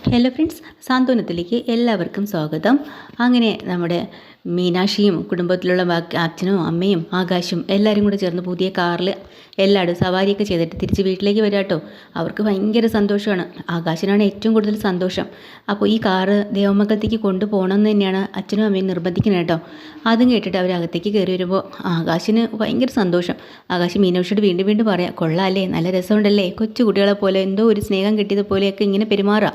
Hello friends, സാന്ത്വനത്തിലേക്ക് എല്ലാവർക്കും സ്വാഗതം. അങ്ങനെ നമ്മുടെ മീനാക്ഷിയും കുടുംബത്തിലുള്ള അച്ഛനും അമ്മയും ആകാശും എല്ലാവരും കൂടെ ചേർന്ന് പുതിയ കാറിൽ എല്ലാവരും സവാരിയൊക്കെ ചെയ്തിട്ട് തിരിച്ച് വീട്ടിലേക്ക് വരാം കേട്ടോ. അവർക്ക് ഭയങ്കര സന്തോഷമാണ്. ആകാശിനാണ് ഏറ്റവും കൂടുതൽ സന്തോഷം. അപ്പോൾ ഈ കാറ് ദേവമംഗലത്തേക്ക് കൊണ്ടുപോകണമെന്ന് തന്നെയാണ് അച്ഛനും അമ്മയും നിർബന്ധിക്കുന്നത് കേട്ടോ. അതും കേട്ടിട്ട് അവർ അകത്തേക്ക് കയറി വരുമ്പോൾ ആകാശിന് ഭയങ്കര സന്തോഷം. ആകാശ് മീനാക്ഷിയോട് വീണ്ടും വീണ്ടും പറയാം, കൊള്ളാമല്ലേ, നല്ല രസമുണ്ടല്ലേ, കൊച്ചു കുട്ടികളെ പോലെ എന്തോ ഒരു സ്നേഹം കിട്ടിയതുപോലെയൊക്കെ ഇങ്ങനെ പെരുമാറുക.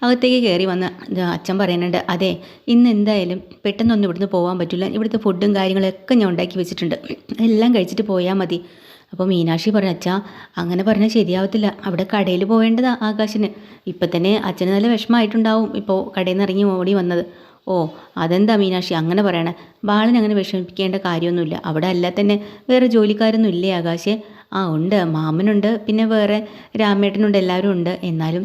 അകത്തേക്ക് കയറി വന്ന് അച്ഛൻ പറയുന്നുണ്ട്, അതെ ഇന്ന് എന്തായാലും പെട്ടെന്നൊന്നും ഇവിടുന്ന് പോകാൻ പറ്റില്ല, ഇവിടുത്തെ ഫുഡും കാര്യങ്ങളൊക്കെ ഞാൻ ഉണ്ടാക്കി വെച്ചിട്ടുണ്ട്, എല്ലാം കഴിച്ചിട്ട് പോയാൽ മതി. അപ്പോൾ മീനാക്ഷി പറഞ്ഞു, അച്ഛാ അങ്ങനെ പറഞ്ഞാൽ ശരിയാവത്തില്ല, അവിടെ കടയിൽ പോവേണ്ടതാ ആകാശിന്. ഇപ്പം തന്നെ അച്ഛന് നല്ല വിഷമമായിട്ടുണ്ടാവും ഇപ്പോൾ കടയിൽ നിന്ന് ഇറങ്ങി ഓടി വന്നത്. ഓ അതെന്താ മീനാക്ഷി അങ്ങനെ പറയണേ, ബാലൻ അങ്ങനെ വിഷമിപ്പിക്കേണ്ട കാര്യമൊന്നുമില്ല, അവിടെ അല്ലാതെ തന്നെ വേറെ ജോലിക്കാരൊന്നും ഇല്ലേ ആകാശേ? ആ ഉണ്ട്, മാമനുണ്ട്, പിന്നെ വേറെ രാമേട്ടനുണ്ട്, എല്ലാവരും ഉണ്ട്. എന്നാലും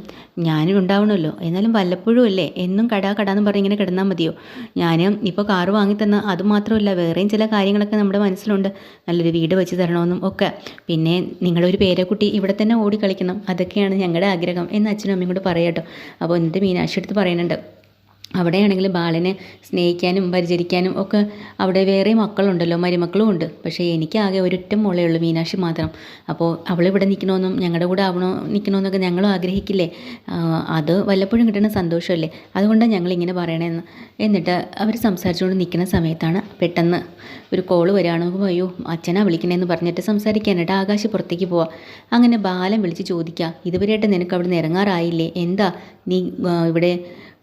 ഞാനും ഉണ്ടാവണമല്ലോ, എന്നാലും വല്ലപ്പോഴും അല്ലേ, എന്നും കടാന്ന് പറഞ്ഞ് ഇങ്ങനെ കിടന്നാൽ മതിയോ? ഞാൻ ഇപ്പോൾ കാറ് വാങ്ങിത്തന്ന അതുമാത്രമല്ല, വേറെയും ചില കാര്യങ്ങളൊക്കെ നമ്മുടെ മനസ്സിലുണ്ട്, നല്ലൊരു വീട് വെച്ച് തരണമെന്നും ഒക്കെ. പിന്നെ നിങ്ങളുടെ ഒരു പേരക്കുട്ടി ഇവിടെ തന്നെ ഓടി കളിക്കണം, അതൊക്കെയാണ് ഞങ്ങളുടെ ആഗ്രഹം എന്ന് അച്ഛനും അമ്മയും കൂടെ പറയാം കേട്ടോ. അപ്പോൾ എന്നിട്ട് മീനാക്ഷി എടുത്ത് പറയുന്നുണ്ട്, അവിടെയാണെങ്കിൽ ബാലനെ സ്നേഹിക്കാനും പരിചരിക്കാനും ഒക്കെ അവിടെ വേറെ മക്കളുണ്ടല്ലോ, മരുമക്കളും ഉണ്ട്. പക്ഷേ എനിക്കാകെ ഒരൊറ്റ മോളേ ഉള്ളൂ, മീനാക്ഷി മാത്രം. അപ്പോൾ അവളിവിടെ നിൽക്കണമെന്നും ഞങ്ങളുടെ കൂടെ നിൽക്കണമെന്നൊക്കെ ഞങ്ങളും ആഗ്രഹിക്കില്ലേ? അത് വല്ലപ്പോഴും കിട്ടുന്ന സന്തോഷമല്ലേ, അതുകൊണ്ടാണ് ഞങ്ങളിങ്ങനെ പറയണമെന്ന്. എന്നിട്ട് അവർ സംസാരിച്ചുകൊണ്ട് നിൽക്കുന്ന സമയത്താണ് പെട്ടെന്ന് ഒരു കോള് വരികയാണ്. അയ്യോ അച്ഛനാ വിളിക്കണേന്ന് പറഞ്ഞിട്ട് സംസാരിക്കാനായിട്ട് ആകാശ് പുറത്തേക്ക് പോവാം. അങ്ങനെ ബാലൻ വിളിച്ച് ചോദിക്കുക, ഇതുവരെയായിട്ട് നിനക്ക് അവിടെ നിന്ന് ഇറങ്ങാറായില്ലേ, എന്താ നീ ഇവിടെ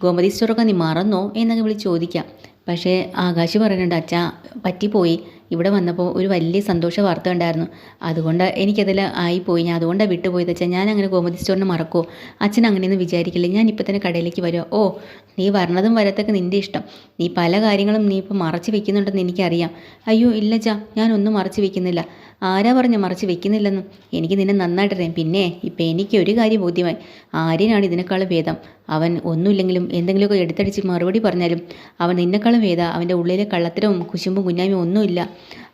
ഗോമതി സ്റ്റോറൊക്കെ നീ മറന്നോ എന്നൊക്കെ വിളിച്ച് ചോദിക്കാം. പക്ഷേ ആകാശ് പറയുന്നുണ്ട്, അച്ഛാ പറ്റിപ്പോയി, ഇവിടെ വന്നപ്പോൾ ഒരു വലിയ സന്തോഷ വാർത്ത ഉണ്ടായിരുന്നു, അതുകൊണ്ട് എനിക്കതിൽ ആയിപ്പോയി, ഞാൻ അതുകൊണ്ടാണ് വിട്ടുപോയത് അച്ഛൻ, ഞാൻ അങ്ങനെ ഗോമതി സ്റ്റോറിന് മറക്കുമോ? അച്ഛൻ അങ്ങനെയൊന്നും വിചാരിക്കില്ല, ഞാൻ ഇപ്പം തന്നെ കടയിലേക്ക് വരുമോ? ഓ നീ വരണതും വരത്തൊക്കെ നിൻ്റെ ഇഷ്ടം, നീ പല കാര്യങ്ങളും നീ ഇപ്പോൾ മറച്ച് വെക്കുന്നുണ്ടെന്ന് എനിക്കറിയാം. അയ്യോ ഇല്ല ചാ, ഞാനൊന്നും മറച്ച് വെക്കുന്നില്ല. ആരാ പറഞ്ഞ മറച്ച് വെക്കുന്നില്ലെന്ന്? എനിക്ക് നിന്നെ നന്നായിട്ടറിയാം. പിന്നെ ഇപ്പം എനിക്ക് ഒരു കാര്യം ബോധ്യമായി, ആര്യനാണ് ഇതിനേക്കാളും ഭേദം. അവൻ ഒന്നുമില്ലെങ്കിലും എന്തെങ്കിലുമൊക്കെ എടുത്തടിച്ച് മറുപടി പറഞ്ഞാലും അവൻ നിന്നെക്കാളും ഭേദം. അവൻ്റെ ഉള്ളിലെ കള്ളത്തരവും കുശുമ്പും കുഞ്ഞായ്മയും ഒന്നുമില്ല.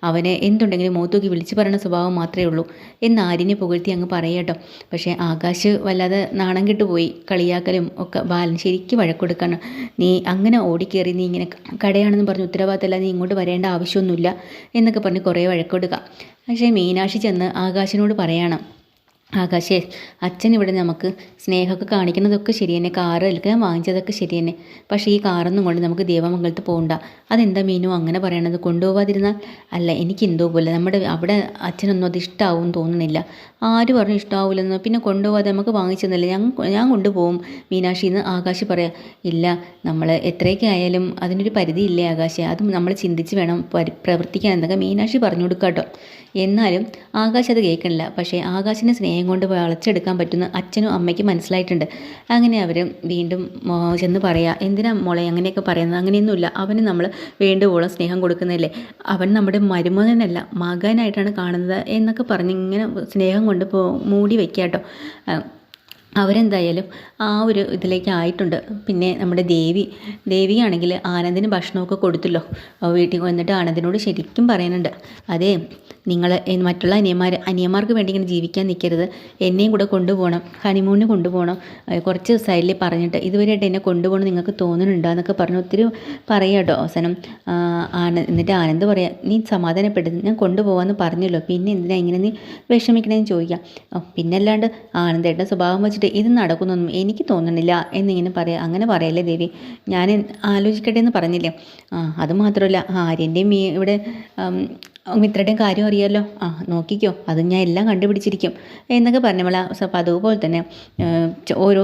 അവനെ എന്തുണ്ടെങ്കിലും മൂത്തൂക്കി വിളിച്ചു പറയുന്ന സ്വഭാവം മാത്രമേ ഉള്ളൂ എന്ന് ആര്യനെ പുകഴ്ത്തി അങ്ങ് പറയാട്ടോ. പക്ഷേ ആകാശ് വല്ലാതെ നാണം കെട്ടുപോയി, കളിയാക്കലും ഒക്കെ. ബാലൻ ശരിക്കും വഴക്കൊടുക്കാണ്, നീ അങ്ങനെ ഓടിക്കേറി, നീ ഇങ്ങനെ കടയാണെന്ന് പറഞ്ഞ് ഉത്തരവാദിത്തമല്ല, നീ ഇങ്ങോട്ട് വരേണ്ട ആവശ്യമൊന്നുമില്ല എന്നൊക്കെ പറഞ്ഞ് കുറേ വഴക്കൊടുക്കുക. പക്ഷേ മീനാക്ഷി ചെന്ന് ആകാശിനോട് പറയണം, ആകാശേ അച്ഛൻ ഇവിടെ നമുക്ക് സ്നേഹമൊക്കെ കാണിക്കുന്നതൊക്കെ ശരി തന്നെ, കാറ് എടുക്കാൻ വാങ്ങിച്ചതൊക്കെ ശരി തന്നെ, പക്ഷേ ഈ കാറൊന്നും കൊണ്ട് നമുക്ക് ദേവമംഗലത്ത് പോകണ്ട. അതെന്താ മീനു അങ്ങനെ പറയണത്? കൊണ്ടുപോകാതിരുന്നാൽ? അല്ല എനിക്കെന്തോ പോലെ നമ്മുടെ അവിടെ അച്ഛനൊന്നും അത് ഇഷ്ടമാവും തോന്നുന്നില്ല. ആര് പറഞ്ഞു ഇഷ്ടമാവില്ലെന്ന്? പിന്നെ കൊണ്ടുപോകാതെ നമുക്ക് വാങ്ങിച്ചെന്നല്ലേ, ഞാൻ കൊണ്ടുപോകും മീനാക്ഷി എന്ന് ആകാശ് പറയാം. ഇല്ല, നമ്മൾ എത്രയൊക്കെ ആയാലും അതിനൊരു പരിധിയില്ലേ ആകാശ്, അതും നമ്മൾ ചിന്തിച്ച് വേണം പ്രവർത്തിക്കാൻ എന്നൊക്കെ മീനാക്ഷി പറഞ്ഞു കൊടുക്കാം കേട്ടോ. എന്നാലും ആകാശ് അത് കേൾക്കണില്ല. പക്ഷേ ആകാശിൻ്റെ സ്നേഹം കൊണ്ട് വളച്ചെടുക്കാൻ പറ്റുന്ന അച്ഛനും അമ്മയ്ക്കും മനസ്സിലായിട്ടുണ്ട്. അങ്ങനെ അവർ വീണ്ടും ചെന്ന് പറയാം, എന്തിനാ മോളെ അങ്ങനെയൊക്കെ പറയുന്നത്? അങ്ങനെയൊന്നുമില്ല, അവന് നമ്മൾ വേണ്ടുവോളം സ്നേഹം കൊടുക്കുന്നതല്ലേ, അവൻ നമ്മുടെ മരുമകനല്ല മകനായിട്ടാണ് കാണുന്നത് എന്നൊക്കെ പറഞ്ഞ് ഇങ്ങനെ സ്നേഹം കൊണ്ട് മൂടി വയ്ക്കാം കേട്ടോ. അവരെന്തായാലും ആ ഒരു ഇതിലേക്ക് ആയിട്ടുണ്ട്. പിന്നെ നമ്മുടെ ദേവിയാണെങ്കിൽ ആനന്ദിന് ഭക്ഷണമൊക്കെ കൊടുത്തല്ലോ, വീട്ടിൽ വന്നിട്ട് ആനന്ദിനോട് ശരിക്കും പറയുന്നുണ്ട്, അതേ നിങ്ങൾ മറ്റുള്ള അനിയന്മാർക്ക് വേണ്ടി ഇങ്ങനെ ജീവിക്കാൻ നിൽക്കരുത്, എന്നെയും കൂടെ കൊണ്ടുപോകണം, ഹണിമൂണിന് കൊണ്ടുപോകണം, കുറച്ച് സൈഡിൽ പറഞ്ഞിട്ട് ഇതുവരെയായിട്ട് എന്നെ കൊണ്ടുപോകണം നിങ്ങൾക്ക് തോന്നുന്നുണ്ടോ എന്നൊക്കെ പറഞ്ഞ് ഒത്തിരി പറയാം കേട്ടോ. അവസാനം എന്നിട്ട് ആനന്ദ് പറയാം, നീ സമാധാനപ്പെടുന്നു, ഞാൻ കൊണ്ടുപോകാമെന്ന് പറഞ്ഞല്ലോ, പിന്നെ എന്തിനാ ഇങ്ങനെ നീ വിഷമിക്കണമെന്ന് ചോദിക്കാം. പിന്നെ അല്ലാണ്ട് ആനന്ദേട്ടൻ്റെ സ്വഭാവം വെച്ചിട്ട് ഇത് നടക്കുന്നൊന്നും എനിക്ക് തോന്നണില്ല എന്നിങ്ങനെ പറയാം. അങ്ങനെ പറയല്ലേ ദേവി, ഞാൻ ആലോചിക്കട്ടെ എന്ന് പറഞ്ഞില്ലേ. അത് മാത്രമല്ല ആര്യൻ്റെയും ഇവിടെ മിത്രയുടെയും കാര്യം അറിയാമല്ലോ, നോക്കിക്കോ, അത് ഞാൻ എല്ലാം കണ്ടുപിടിച്ചിരിക്കും എന്നൊക്കെ പറഞ്ഞവള. അപ്പോൾ അതുപോലെ തന്നെ ഓരോ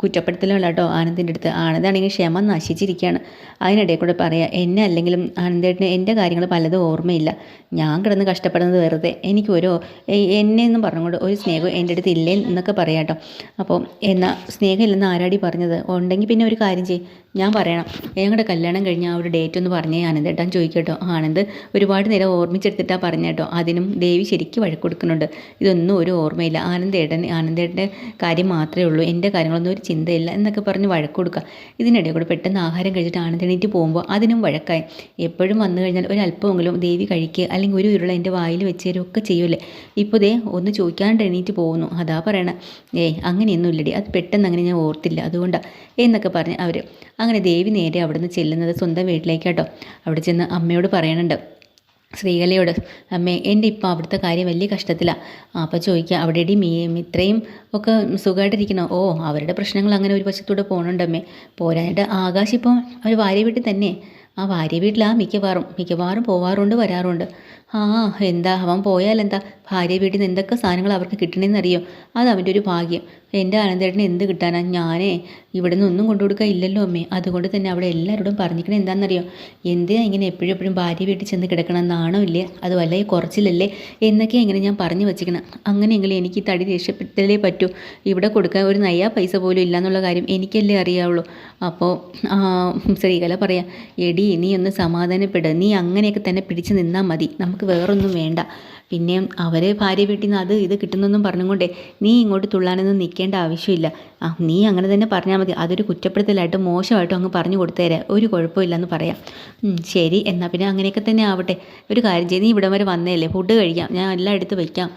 കുറ്റപ്പെടുത്തലുകൾ കേട്ടോ ആനന്ദിൻ്റെ അടുത്ത്. ആനന്ദാണെങ്കിൽ ക്ഷമ നശിച്ചിരിക്കുകയാണ്. അതിനിടയിൽ കൂടെ പറയാം, എന്നെ അല്ലെങ്കിലും ആനന്ദേട്ടന് എൻ്റെ കാര്യങ്ങൾ പലതും ഓർമ്മയില്ല, ഞാൻ കിടന്ന് കഷ്ടപ്പെടുന്നത് വെറുതെ, എനിക്ക് എന്നെ എന്നും പറഞ്ഞുകൊണ്ട് ഒരു സ്നേഹം എൻ്റെ അടുത്ത് ഇല്ലേ എന്നൊക്കെ പറയാം കേട്ടോ. അപ്പോൾ സ്നേഹം ഇല്ലെന്ന് ആരാടി പറഞ്ഞത്? ഉണ്ടെങ്കിൽ പിന്നെ ഒരു കാര്യം ചെയ്യും, ഞാൻ പറയണം ഞങ്ങളുടെ കല്യാണം കഴിഞ്ഞ ആ ഒരു ഡേറ്റ് ഒന്ന് പറഞ്ഞേ ആനന്ദേട്ടാൻ ചോദിക്കട്ടോ. ആനന്ദ് ഒരുപാട് നേരം ഓർമ്മിച്ചെടുത്തിട്ടാണ് പറഞ്ഞേട്ടോ. അതിനും ദേവി ശരിക്കും വഴക്ക് കൊടുക്കുന്നുണ്ട്. ഇതൊന്നും ഒരു ഓർമ്മയില്ല, ആനന്ദേട്ടൻ്റെ കാര്യം മാത്രമേ ഉള്ളൂ, എൻ്റെ കാര്യങ്ങളൊന്നും ഒരു ചിന്തയില്ല എന്നൊക്കെ പറഞ്ഞ് വഴക്ക് കൊടുക്കുക. ഇതിനിടെ കൂടെ പെട്ടെന്ന് ആഹാരം കഴിച്ചിട്ട് ആനന്ദ് എണീറ്റ് പോകുമ്പോൾ അതിനും വഴക്കായി. എപ്പോഴും വന്നു കഴിഞ്ഞാൽ ഒരല്പമെങ്കിലും ദേവി കഴിക്കുക, അല്ലെങ്കിൽ ഒരു ഉരുള എൻ്റെ വായിൽ വെച്ച് തരുമൊക്കെ ചെയ്യുമല്ലേ. ഇപ്പോൾ ദേ ഒന്ന് ചോദിക്കാണ്ട് എണീറ്റ് പോകുന്നു. അതാ പറയണേ, അങ്ങനെയൊന്നും ഇല്ലടി, അത് പെട്ടെന്ന് അങ്ങനെ ഞാൻ ഓർത്തില്ല, അതുകൊണ്ടാണ് എന്നൊക്കെ പറഞ്ഞ് അവർ അങ്ങനെ ദേവി നേരെ അവിടെ നിന്ന് ചെല്ലുന്നത് സ്വന്തം വീട്ടിലേക്കാട്ടോ. അവിടെ ചെന്ന് അമ്മയോട് പറയണുണ്ട്, ശ്രീകലയോട്, അമ്മേ എൻ്റെ ഇപ്പം അവിടുത്തെ കാര്യം വലിയ കഷ്ടത്തിലാണ്. അപ്പോൾ ചോദിക്കുക, അവിടെ ഇത്രയും ഒക്കെ സുഖമായിട്ടിരിക്കണോ? ഓ, അവരുടെ പ്രശ്നങ്ങൾ അങ്ങനെ ഒരു വശത്തൂടെ പോകണുണ്ടമ്മേ. പോരാനായിട്ട് ആകാശ് ഇപ്പം അവർ ഭാര്യ വീട്ടിൽ തന്നെ, ആ ഭാര്യ വീട്ടിലാണ് മിക്കവാറും പോവാറുണ്ട് വരാറുണ്ട്. എന്താ അവൻ പോയാലെന്താ, ഭാര്യ വീട്ടിൽ നിന്ന് എന്തൊക്കെ സാധനങ്ങൾ അവർക്ക് കിട്ടണമെന്നറിയോ, അത് അവൻ്റെ ഒരു ഭാഗ്യം. എൻ്റെ ആനന്ദേട്ടന് എന്ത് കിട്ടാനാ, ഞാനേ ഇവിടെ നിന്ന് ഒന്നും കൊണ്ടുകൊടുക്കാൻ ഇല്ലല്ലോ അമ്മേ. അതുകൊണ്ട് തന്നെ അവിടെ എല്ലാവരോടും പറഞ്ഞിരിക്കണേ എന്താണെന്നറിയോ, എന്തിനാ ഇങ്ങനെ എപ്പോഴും ഭാര്യ വീട്ടിൽ ചെന്ന് കിടക്കണം, നാണമില്ലേ, അത് വല്ല കുറച്ചിലല്ലേ എന്നൊക്കെയാണ് ഇങ്ങനെ ഞാൻ പറഞ്ഞു വെച്ചിരിക്കണം. അങ്ങനെയെങ്കിലും എനിക്ക് ഈ തടി രക്ഷപ്പെട്ടല്ലേ പറ്റൂ. ഇവിടെ കൊടുക്കാൻ ഒരു നയ്യാ പൈസ പോലും ഇല്ലയെന്നുള്ള കാര്യം എനിക്കല്ലേ അറിയാവുള്ളൂ. അപ്പോൾ ശ്രീകല പറയാം, എടി നീ ഒന്ന് സമാധാനപ്പെടുക, നീ അങ്ങനെയൊക്കെ തന്നെ പിടിച്ച് നിന്നാൽ മതി, നമുക്ക് വേറൊന്നും വേണ്ട. പിന്നെ അവർ ഭാര്യ വീട്ടിൽ നിന്ന് അത് ഇത് കിട്ടുന്നൊന്നും പറഞ്ഞുകൊണ്ടേ നീ ഇങ്ങോട്ട് തുള്ളാനൊന്നും നിൽക്കേണ്ട ആവശ്യമില്ല. നീ അങ്ങനെ തന്നെ പറഞ്ഞാൽ മതി, അതൊരു കുറ്റപ്പെടുത്തലായിട്ട് മോശമായിട്ടും അങ്ങ് പറഞ്ഞു കൊടുത്തേരെ, ഒരു കുഴപ്പമില്ലെന്ന് പറയാം. ശരി, എന്നാൽ പിന്നെ അങ്ങനെയൊക്കെ തന്നെ ആവട്ടെ. ഒരു കാര്യം ചെയ്ത് നീ ഇവിടം വരെ വന്നേല്ലേ, ഫുഡ് കഴിക്കാം, ഞാൻ എല്ലാം എടുത്ത് വയ്ക്കാം.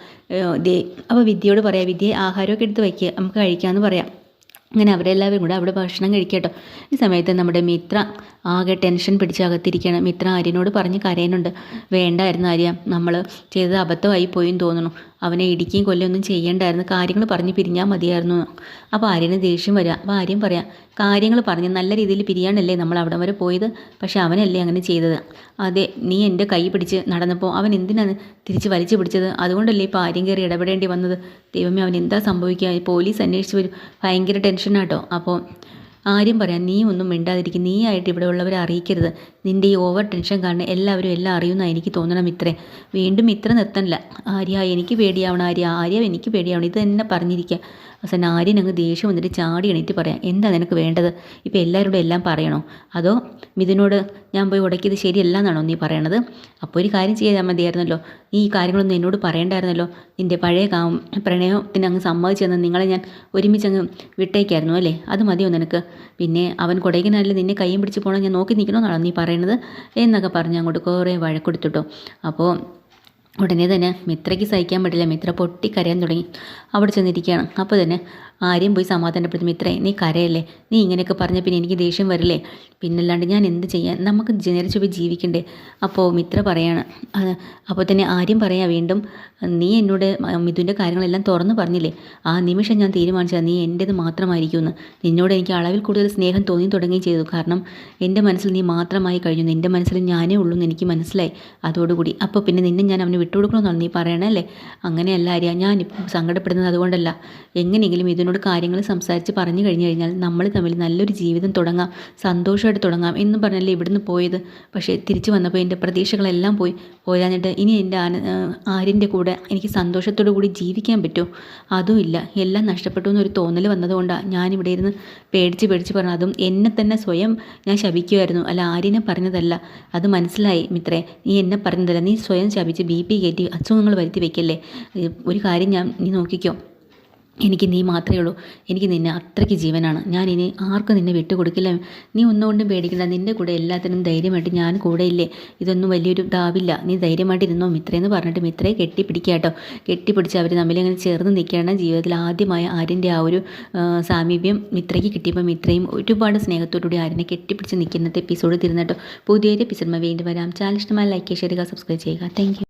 അപ്പോൾ വിദ്യയോട് പറയാം, വിദ്യ ആഹാരമൊക്കെ എടുത്ത് വയ്ക്കുക, നമുക്ക് കഴിക്കാമെന്ന് പറയാം. അങ്ങനെ അവരെല്ലാവരും കൂടെ അവിടെ ഭക്ഷണം കഴിക്കട്ടോ. ഈ സമയത്ത് നമ്മുടെ മിത്ര ആകെ ടെൻഷൻ പിടിച്ച് അകത്തിരിക്കുകയാണ്. മിത്ര ആര്യനോട് പറഞ്ഞ് കരയുന്നുണ്ട്. വേണ്ടായിരുന്നു ആര്യ, നമ്മൾ ചെയ്തത് അബദ്ധമായി പോയെന്ന് തോന്നുന്നു, അവനെ ഇടിക്കുകയും കൊല്ലൊന്നും ചെയ്യേണ്ടായിരുന്നു, കാര്യങ്ങൾ പറഞ്ഞ് പിരിഞ്ഞാൽ മതിയായിരുന്നു. അപ്പോൾ ആര്യന് ദേഷ്യം വരിക. അപ്പോൾ ആര്യം പറയാം, കാര്യങ്ങൾ പറഞ്ഞ് നല്ല രീതിയിൽ പിരിയാനല്ലേ നമ്മൾ അവിടെ വരെ പോയത്, പക്ഷെ അവനല്ലേ അങ്ങനെ ചെയ്തത്. അതെ, നീ എൻ്റെ കൈ പിടിച്ച് നടന്നപ്പോൾ അവൻ എന്തിനാണ് തിരിച്ച് വലിച്ചു പിടിച്ചത്, അതുകൊണ്ടല്ലേ ഇപ്പോൾ ആര്യം കയറി ഇടപെടേണ്ടി വന്നത്. ദൈവമേ, അവൻ എന്താ സംഭവിക്കുക, പോലീസ് അന്വേഷിച്ച് വരും, ഭയങ്കര ടെൻഷനാട്ടോ. അപ്പോൾ ആര്യം പറയാം, നീ ഒന്നും മിണ്ടാതിരിക്കും, നീ ആയിട്ട് ഇവിടെ ഉള്ളവരെ അറിയിക്കരുത്, നിൻ്റെ ഈ ഓവർ ടെൻഷൻ കാരണം എല്ലാവരും എല്ലാം അറിയുമെന്നാണ് എനിക്ക് തോന്നണം. വീണ്ടും ഇത്ര നിർത്തണില്ല. ആര്യ എനിക്ക് പേടിയാവണം, ആര്യ എനിക്ക് പേടിയാവണം, ഇത് തന്നെ പറഞ്ഞിരിക്കുക. അവസാനം ആര്യൻ അങ്ങ് ദേഷ്യം വന്നിട്ട് ചാടി എണീറ്റ് പറയാം, എന്താ നിനക്ക് വേണ്ടത്, ഇപ്പോൾ എല്ലാവരോടും എല്ലാം പറയണോ, അതോ മിഥുനോട് ഞാൻ പോയി ഉടക്കിയത് ശരിയല്ല എന്നാണോ നീ പറയണത്? അപ്പോൾ ഒരു കാര്യം ചെയ്താൽ മതിയായിരുന്നല്ലോ, നീ ഈ കാര്യങ്ങളൊന്നും എന്നോട് പറയണ്ടായിരുന്നല്ലോ. നിൻ്റെ പഴയ പ്രണയത്തിന് അങ്ങ് സമ്മതിച്ചെന്ന് നിങ്ങളെ ഞാൻ ഒരുമിച്ചങ്ങ് വിട്ടേക്കായിരുന്നു അല്ലേ, അത് മതിയോ നിനക്ക്? പിന്നെ അവൻ കൊടൈക്കനാലിൽ നിന്നെ കയ്യും പിടിച്ച് പോകണം ഞാൻ നോക്കി നിൽക്കണമെന്നാണോ നീ പറയണത് എന്നൊക്കെ പറഞ്ഞ് അങ്ങോട്ട് കുറേ വഴക്കൊടുത്തിട്ടോ. അപ്പോൾ ഉടനെ തന്നെ മിത്രയ്ക്ക് സഹിക്കാൻ പറ്റില്ല, മിത്ര പൊട്ടിക്കരയാൻ തുടങ്ങി. അവിടെ ചെന്നിരിക്കുകയാണ്. അപ്പോൾ തന്നെ ആര്യം പോയി സമാധാനപ്പെടുത്തി, മിത്രേ നീ കരയല്ലേ, നീ ഇങ്ങനെയൊക്കെ പറഞ്ഞാൽ പിന്നെ എനിക്ക് ദേഷ്യം വരില്ലേ, പിന്നല്ലാണ്ട് ഞാൻ എന്ത് ചെയ്യാൻ, നമുക്ക് ജനിച്ചു പോയി ജീവിക്കണ്ടേ. അപ്പോൾ മിത്ര പറയാണ്. അപ്പോൾ തന്നെ ആര്യം പറയാം വീണ്ടും, നീ എന്നോട് മിഥുൻ്റെ കാര്യങ്ങളെല്ലാം തുറന്ന് പറഞ്ഞില്ലേ, ആ നിമിഷം ഞാൻ തീരുമാനിച്ചത് നീ എൻ്റേത് മാത്രമായിരിക്കുമെന്ന്. നിന്നോട് എനിക്ക് അളവിൽ കൂടുതൽ സ്നേഹം തോന്നി തുടങ്ങുകയും ചെയ്തു, കാരണം എൻ്റെ മനസ്സിൽ നീ മാത്രമായി കഴിഞ്ഞു, നിൻ്റെ മനസ്സിൽ ഞാനേ ഉള്ളൂ എന്ന് എനിക്ക് മനസ്സിലായി. അതോടുകൂടി അപ്പോൾ പിന്നെ നിന്നെ ഞാൻ അവന് വിട്ടുകൊടുക്കണമെന്നാണ് നീ പറയണല്ലേ? അങ്ങനെയല്ല ആര്യ, ഞാനിപ്പം സങ്കടപ്പെടുന്നത് അതുകൊണ്ടല്ല, എങ്ങനെയെങ്കിലും ഇതിനോട് കാര്യങ്ങൾ സംസാരിച്ച് പറഞ്ഞു കഴിഞ്ഞാൽ നമ്മൾ തമ്മിൽ നല്ലൊരു ജീവിതം തുടങ്ങാം, സന്തോഷമായിട്ട് തുടങ്ങാം എന്നും പറഞ്ഞല്ലേ ഇവിടുന്ന് പോയത്. പക്ഷേ തിരിച്ചു വന്നപ്പോൾ എൻ്റെ പ്രതീക്ഷകളെല്ലാം പോരാഞ്ഞിട്ട് ഇനി എൻ്റെ ആര്യൻ്റെ കൂടെ എനിക്ക് സന്തോഷത്തോടു കൂടി ജീവിക്കാൻ പറ്റുമോ? അതും ഇല്ല, എല്ലാം നഷ്ടപ്പെട്ടു എന്നൊരു തോന്നൽ വന്നതുകൊണ്ടാണ് ഞാനിവിടെ ഇരുന്ന് പേടിച്ച് പറഞ്ഞു. അതും എന്നെ തന്നെ സ്വയം ഞാൻ ശപിക്കുമായിരുന്നു, അല്ല ആര്യനെ പറഞ്ഞതല്ല. അത് മനസ്സിലായി മിത്രേ, നീ എന്നെ പറഞ്ഞതല്ല, നീ സ്വയം ശപിച്ച് BP കയറ്റി അസുഖങ്ങൾ വരുത്തി വയ്ക്കല്ലേ. ഒരു കാര്യം നീ നോക്കിക്കോ, എനിക്ക് നീ മാത്രമേ ഉള്ളൂ, എനിക്ക് നിന്നെ അത്രയ്ക്ക് ജീവനാണ്, ഞാൻ ഇനി ആർക്കും നിന്നെ വിട്ടുകൊടുക്കില്ല. നീ ഒന്നുകൊണ്ടും പേടിക്കണ്ട, നിൻ്റെ കൂടെ എല്ലാത്തിനും ധൈര്യമായിട്ട് ഞാൻ കൂടെ ഇല്ലേ, ഇതൊന്നും വലിയൊരു ഇതാവില്ല, നീ ധൈര്യമായിട്ടിരുന്നോ മിത്രയെന്ന് പറഞ്ഞിട്ട് മിത്രയെ കെട്ടിപ്പിടിക്കുക കേട്ടോ. കെട്ടിപ്പിടിച്ച് അവർ തമ്മിലങ്ങനെ ചേർന്ന് നിൽക്കുകയാണ്. ജീവിതത്തിൽ ആദ്യമായ ആര്യൻ്റെ ആ ഒരു സാമീപ്യം മിത്രയ്ക്ക് കിട്ടിയപ്പോൾ മിത്രയും ഒരുപാട് സ്നേഹത്തോടുകൂടി ആര്യനെ കെട്ടിപ്പിടിച്ച് നിൽക്കുന്നത്തെ എപ്പിസോഡ് തീർന്നിട്ടോ. പുതിയൊരു എപ്പിസോഡ് വീണ്ടും വരാം. ചാനൽ ഇഷ്ടമായ ലൈക്ക് ചെയ്യുക, സബ്സ്ക്രൈബ് ചെയ്യുക. Thank you.